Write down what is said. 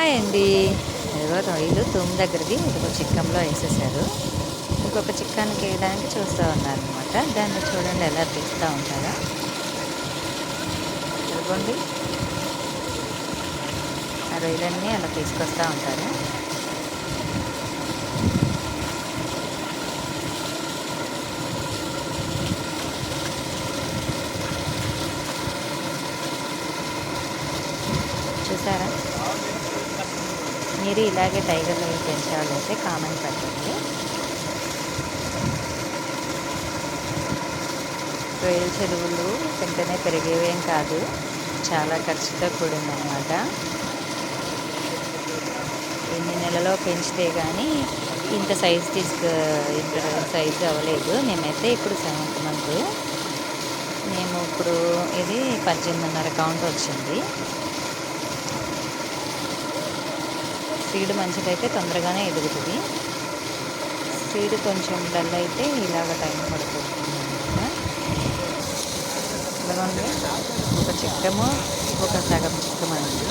అయిపోయింది. ఇదిగో రొయ్యలు తూము దగ్గరది ఇదిగో చిక్కంలో వేసేసారు. ఇంకొక చిక్కానికి వేయడానికి చూస్తూ ఉన్నారనమాట. దాన్ని చూడండి ఎలా తీస్తూ ఉంటారో. ఇదిగోండి ఆ రొయ్యలన్నీ అలా తీసుకొస్తూ ఉంటారు. చూసారా? మీరు ఇలాగే టైగర్ రొయ్యలు పెంచాలైతే కామెంట్ పెట్టండి. రొయ్యల చెరువులు వెంటనే పెరిగేవేం కాదు, చాలా ఖర్చుతో కూడిందనమాట. ఎన్ని నెలలో పెంచితే కానీ ఇంత సైజు అవ్వలేదు. మేమైతే ఇప్పుడు 7th మంత్. మేము ఇప్పుడు ఇది 18.5 కౌంట్ వచ్చింది. సీడ్ మంచిదైతే తొందరగానే ఎదుగుతుంది. సీడ్ కొంచెం డల్ అయితే ఇలాగ టైం పడుతుంది అనమాట. ఇలాగండి ఒక చిక్కము ఒక సగం చిక్కమండి.